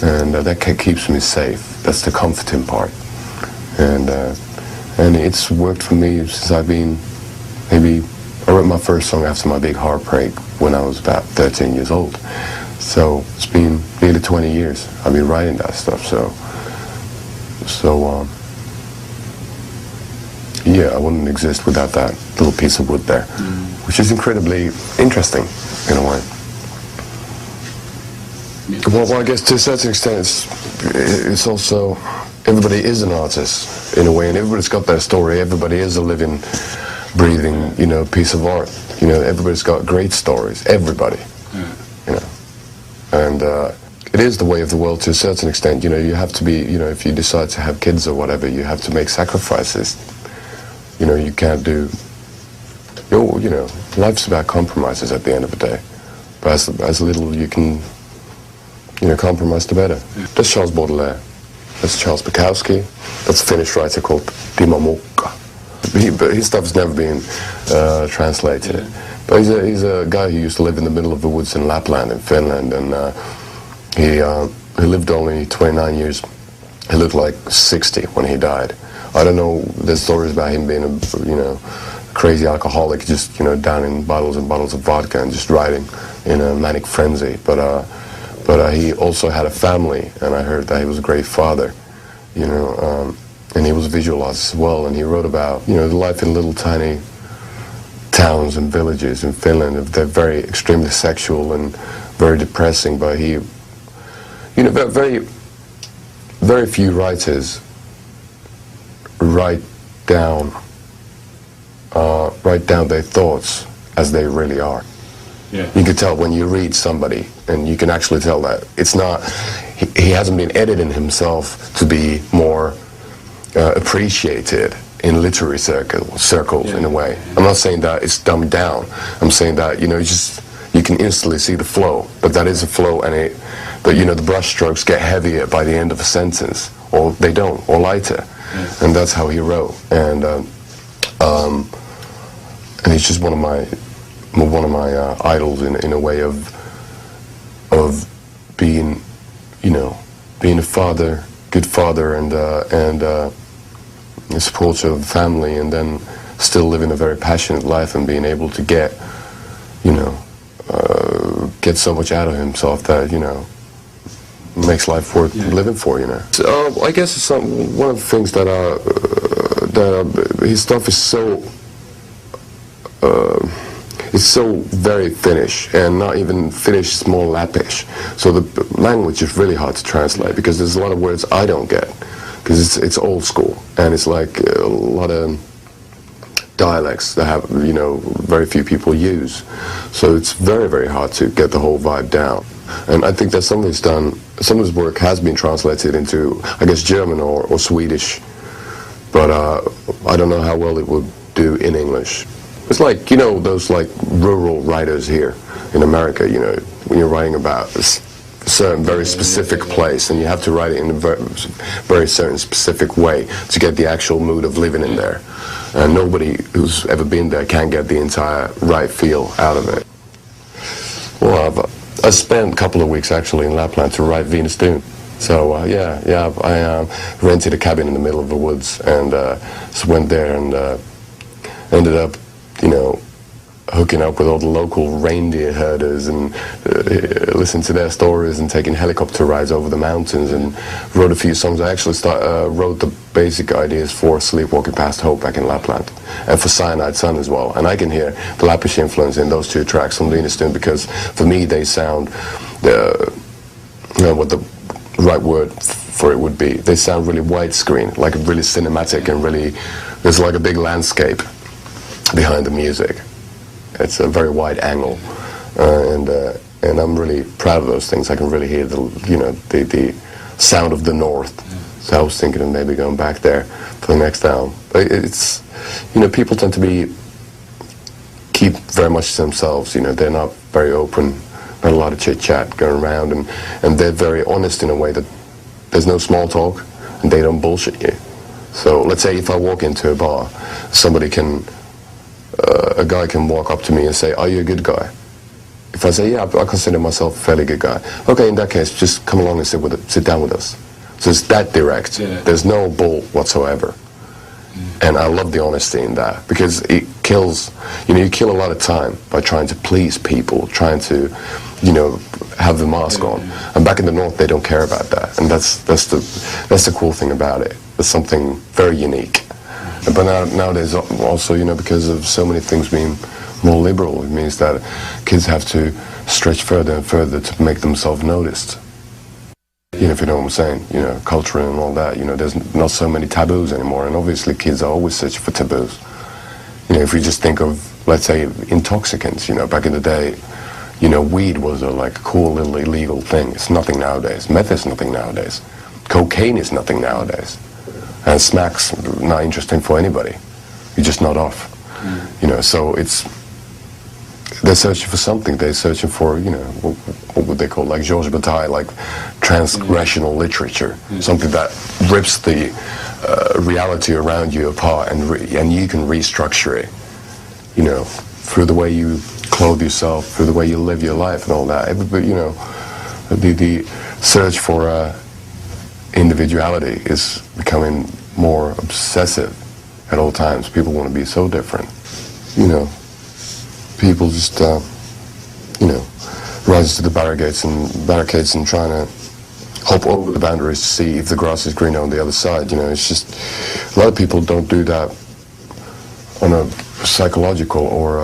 and that keeps me safe. That's the comforting part, and it's worked for me since I've been maybe. I wrote my first song after my big heartbreak when I was about 13 years old. So it's been nearly 20 years I've been writing that stuff. So yeah, I wouldn't exist without that little piece of wood there, which is incredibly interesting in a way. Well, I guess to a certain extent, it's also, everybody is an artist in a way, and everybody's got their story. Everybody is a living, breathing, piece of art. Everybody's got great stories. Everybody, and it is the way of the world to a certain extent. You have to be, if you decide to have kids or whatever, you have to make sacrifices. You can't do. Life's about compromises at the end of the day. But as little you can. Compromise the better. That's Charles Baudelaire. That's Charles Bukowski. That's a Finnish writer called Timo. But his stuff has never been translated. But he's a guy who used to live in the middle of the woods in Lapland in Finland, and he lived only 29 years. He looked like 60 when he died. I don't know. There's stories about him being a crazy alcoholic, just downing bottles and bottles of vodka and just writing in a manic frenzy. But he also had a family, and I heard that he was a great father, and he was a visual artist as well, and he wrote about, the life in little tiny towns and villages in Finland. They're very extremely sexual and very depressing, but he, very, very few writers write down their thoughts as they really are. Yeah. You can tell when you read somebody, and you can actually tell that it's not, he hasn't been editing himself to be more appreciated in literary circles in a way. I'm not saying that it's dumbed down. I'm saying that, you can instantly see the flow, but that is a flow, but the brush strokes get heavier by the end of a sentence, or they don't, or lighter. And that's how he wrote. And he's just one of my idols in a way of being, being a father, good father, and a supporter of the family, and then still living a very passionate life and being able to get so much out of himself that makes life worth living for. So I guess it's one of the things that his stuff is so. It's so very Finnish, and not even Finnish, it's more Lappish. So the language is really hard to translate because there's a lot of words I don't get because it's old school, and it's like a lot of dialects that have very few people use. So it's very, very hard to get the whole vibe down. And I think that some of his work has been translated into, I guess, German or Swedish, but I don't know how well it would do in English. It's like, those like rural writers here in America, when you're writing about a certain very specific place, and you have to write it in a very certain specific way to get the actual mood of living in there. And nobody who's ever been there can get the entire right feel out of it. Well, I spent a couple of weeks actually in Lapland to write Venus Dune. So I rented a cabin in the middle of the woods, and just went there and ended up hooking up with all the local reindeer herders and listening to their stories and taking helicopter rides over the mountains, and wrote a few songs. I actually wrote the basic ideas for Sleepwalking Past Hope back in Lapland, and for Cyanide Sun as well. And I can hear the Lappish influence in those two tracks on Venus Dune, because for me they sound, what the right word for it would be, they sound really widescreen, like really cinematic, and really, there's like a big landscape behind the music. It's a very wide angle, and I'm really proud of those things. I can really hear the sound of the north. So I was thinking of maybe going back there for the next album. But it's, people tend to keep very much to themselves. They're not very open, not a lot of chit chat going around, and they're very honest in a way that there's no small talk, and they don't bullshit you. So let's say if I walk into a bar, a guy can walk up to me and say, "Are you a good guy?" If I say, yeah, I consider myself a fairly good guy. Okay, in that case, just come along and sit down with us. So it's that direct. Yeah. There's no bull whatsoever. And I love the honesty in that, because it kills, you kill a lot of time by trying to please people, trying to, have the mask on. And back in the North, they don't care about that. And that's the cool thing about it. It's something very unique. But nowadays also, because of so many things being more liberal, it means that kids have to stretch further and further to make themselves noticed. If you know what I'm saying, culture and all that, there's not so many taboos anymore, and obviously kids are always searching for taboos. If we just think of, let's say, intoxicants, back in the day, weed was a cool little illegal thing. It's nothing nowadays. Meth is nothing nowadays. Cocaine is nothing nowadays. And smack's not interesting for anybody. You're just not off. So they're searching for something. They're searching for, what would they call, like Georges Bataille, like transgressional literature, something that rips the reality around you apart, and you can restructure it, through the way you clothe yourself, through the way you live your life and all that. Everybody, the search for individuality is becoming more obsessive at all times. People want to be so different. People just, rise to the barricades and trying to hop over the boundaries to see if the grass is greener on the other side. It's just, a lot of people don't do that on a psychological or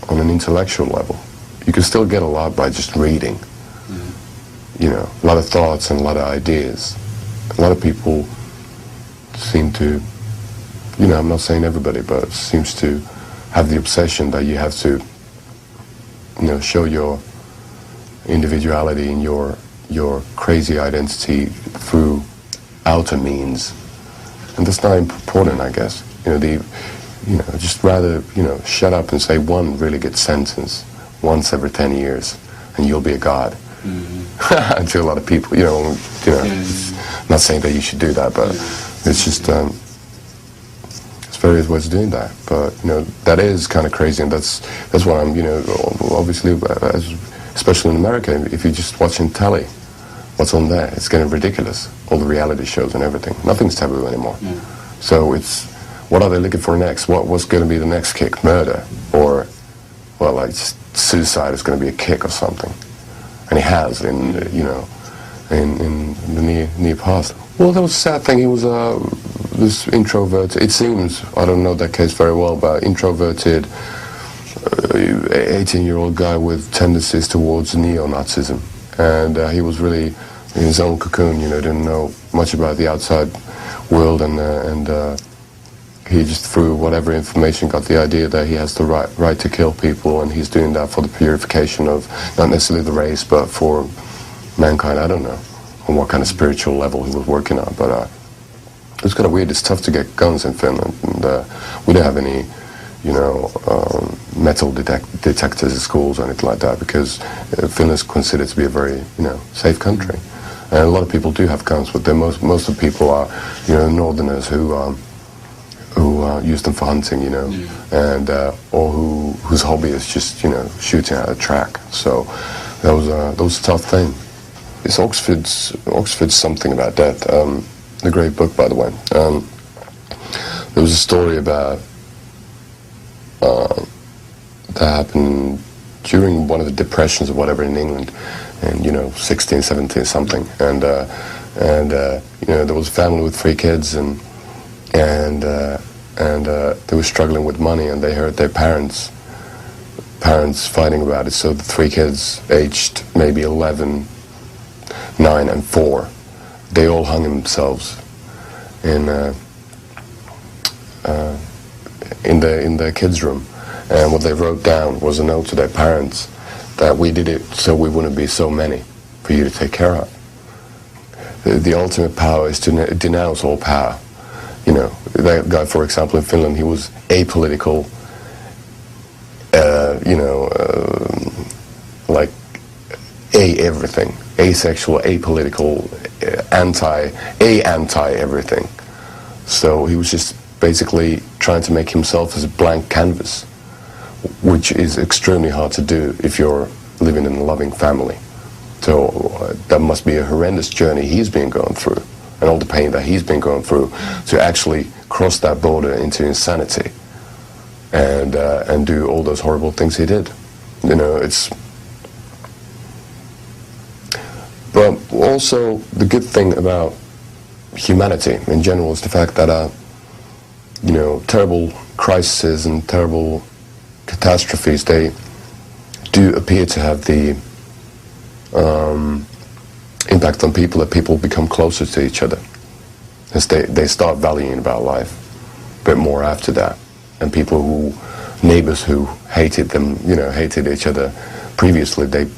on an intellectual level. You can still get a lot by just reading. A lot of thoughts and a lot of ideas. A lot of people seem to, I'm not saying everybody, but seems to have the obsession that you have to, show your individuality and your crazy identity through outer means. And that's not important, I guess. Just rather, shut up and say one really good sentence once every 10 years and you'll be a god. To a lot of people, not saying that you should do that, but it's just, there's various ways of doing that. But, that is kind of crazy, and that's why I'm, obviously, especially in America, if you're just watching telly, what's on there? It's getting ridiculous. All the reality shows and everything. Nothing's taboo anymore. So it's, what are they looking for next? What's going to be the next kick? Murder? Or, well, like, just suicide is going to be a kick or something. And he has in the near past. Well, that was a sad thing. He was this introverted, it seems, I don't know that case very well, but introverted 18-year-old guy with tendencies towards neo-Nazism. And he was really in his own cocoon, didn't know much about the outside world, and he just, through whatever information, got the idea that he has the right to kill people, and he's doing that for the purification of, not necessarily the race, but for mankind. I don't know on what kind of spiritual level he was working on, but it's kind of weird. It's tough to get guns in Finland, and we don't have any, metal detectors at schools or anything like that, because Finland is considered to be a very, safe country. And a lot of people do have guns, but most of the people are, northerners who use them for hunting, and or whose hobby is just, shooting at a track. So that was a tough thing. It's Oxford's something about that. A great book, by the way. There was a story about that happened during one of the depressions or whatever in England, and 16, 17 something, and there was a family with 3 kids, and they were struggling with money, and they heard their parents fighting about it. So the 3 kids, aged maybe 11, 9, and 4, they all hung themselves in the kids' room. And what they wrote down was a note to their parents that we did it so we wouldn't be so many for you to take care of. The ultimate power is to denounce all power. That guy, for example, in Finland, he was apolitical, like everything, asexual, apolitical, anti-everything. So he was just basically trying to make himself as a blank canvas, which is extremely hard to do if you're living in a loving family. So that must be a horrendous journey he's been going through, and all the pain that he's been going through to actually cross that border into insanity and do all those horrible things he did. You know, it's... But also, the good thing about humanity in general is the fact that, you know, terrible crises and terrible catastrophes, they do appear to have the impact on people, that people become closer to each other as they start valuing about life a bit more after that. And people who, neighbors who hated them, you know, hated each other previously, they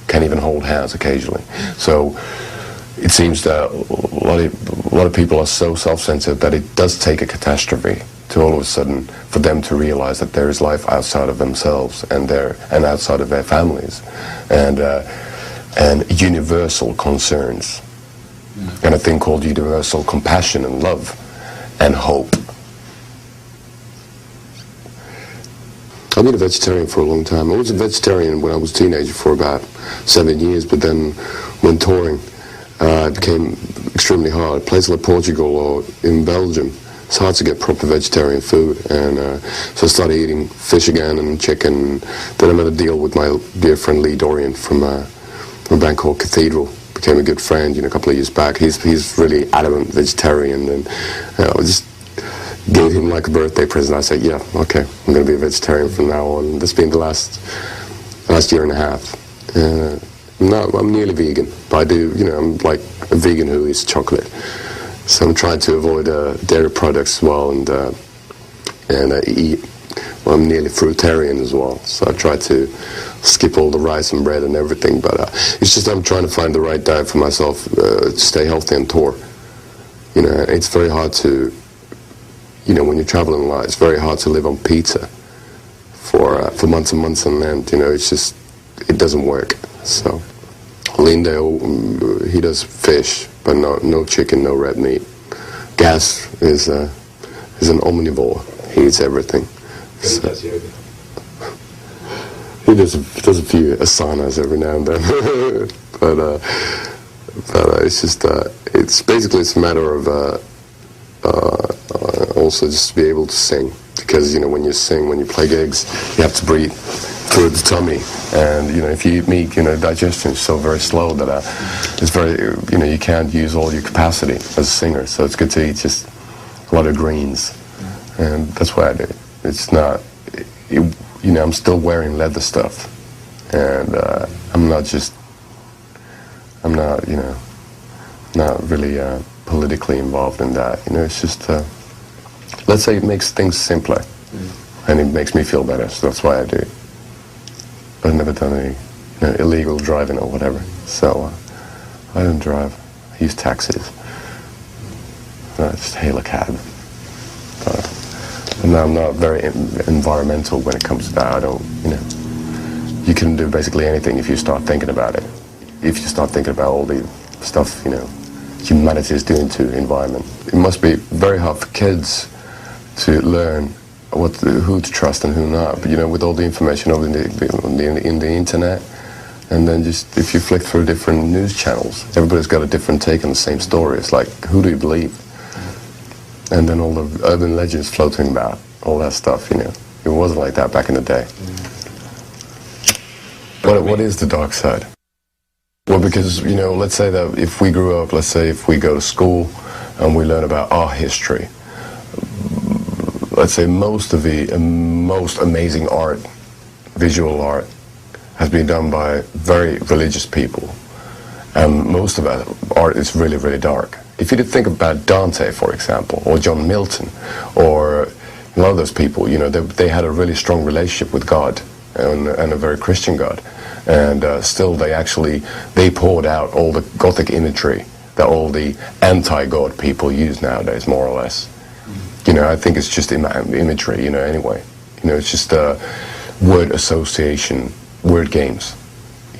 can't even hold hands occasionally. So it seems that a lot of people are so self-centered that it does take a catastrophe to all of a sudden for them to realize that there is life outside of themselves and outside of their families, and universal concerns, and a thing called universal compassion and love and hope. I've been a vegetarian for a long time. I was a vegetarian when I was a teenager for about 7 years, but then when touring, it became extremely hard. Places like Portugal or in Belgium, it's hard to get proper vegetarian food, and so I started eating fish again and chicken. Then I made a deal with my dear friend Lee Dorian from a band called Cathedral. Became a good friend, you know, a couple of years back. He's really adamant vegetarian, and I just gave him like a birthday present. I said, yeah, okay, I'm going to be a vegetarian from now on. This has been the last year and a half. I'm nearly vegan, but I do, you know, I'm like a vegan who eats chocolate. So I'm trying to avoid dairy products as well, and eat. Well, I'm nearly fruitarian as well, so I try to skip all the rice and bread and everything. But it's just I'm trying to find the right diet for myself to stay healthy on tour. You know, it's very hard to, you know, when you're traveling a lot, it's very hard to live on pizza for months and months on end. You know, it's just, it doesn't work. So Lindale, he does fish, but no chicken, no red meat. Gas is an omnivore. He eats everything. So, he does a few asanas every now and then, but it's just it's basically a matter of also just to be able to sing, because you know when you play gigs, you have to breathe through the tummy, and you know if you eat meat, you know digestion is so very slow that it's very, you know, you can't use all your capacity as a singer. So it's good to eat just a lot of greens, and that's what I do. It's not, you know, I'm still wearing leather stuff, and I'm not, you know, not really politically involved in that. You know, it's just, let's say it makes things simpler, and it makes me feel better, so that's why I do it. But I've never done any, you know, illegal driving or whatever, so I don't drive. I use taxis. I just hail a cab. And I'm not very environmental when it comes to that. I don't, you know, you can do basically anything if you start thinking about it. If you start thinking about all the stuff, you know, humanity is doing to the environment. It must be very hard for kids to learn who to trust and who not. But, you know, with all the information over in the internet, and then just if you flick through different news channels, everybody's got a different take on the same story. It's like, who do you believe? And then all the urban legends floating about, all that stuff, you know. It wasn't like that back in the day. What is the dark side? Well, because, you know, let's say that if we grew up, let's say if we go to school and we learn about our history, let's say most of the most amazing art, visual art, has been done by very religious people. And most of that art is really, really dark. If you think about Dante, for example, or John Milton, or a lot of those people, you know, they had a really strong relationship with God, and a very Christian God. And still they poured out all the Gothic imagery that all the anti-God people use nowadays, more or less. You know, I think it's just imagery, you know, anyway. You know, it's just word association, word games,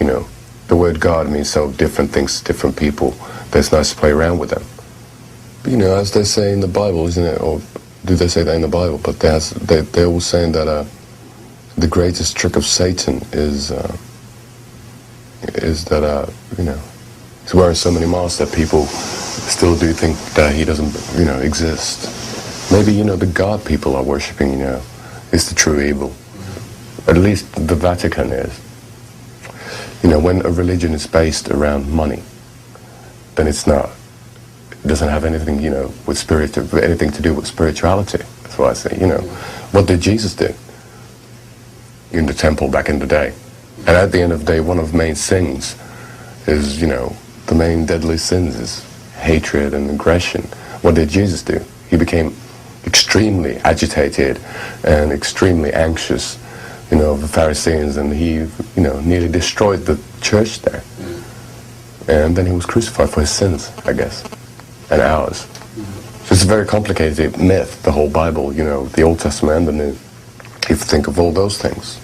you know. The word God means so different things to different people that it's nice to play around with them. But, you know, as they say in the Bible, isn't it? Or do they say that in the Bible? But they're always saying that the greatest trick of Satan is is that, you know, he's wearing so many masks that people still do think that he doesn't, you know, exist. Maybe, you know, the God people are worshipping, you know, is the true evil. At least the Vatican is. You know, when a religion is based around money, then it's not. It doesn't have anything, you know, with anything to do with spirituality. That's why I say, you know, what did Jesus do in the temple back in the day? And at the end of the day, one of the main sins is, you know, the main deadly sins is hatred and aggression. What did Jesus do? He became extremely agitated and extremely anxious, you know, of the Pharisees, and he, you know, nearly destroyed the church there. And then he was crucified for his sins, I guess, and ours. So it's a very complicated myth, the whole Bible, you know, the Old Testament and the New, if you think of all those things.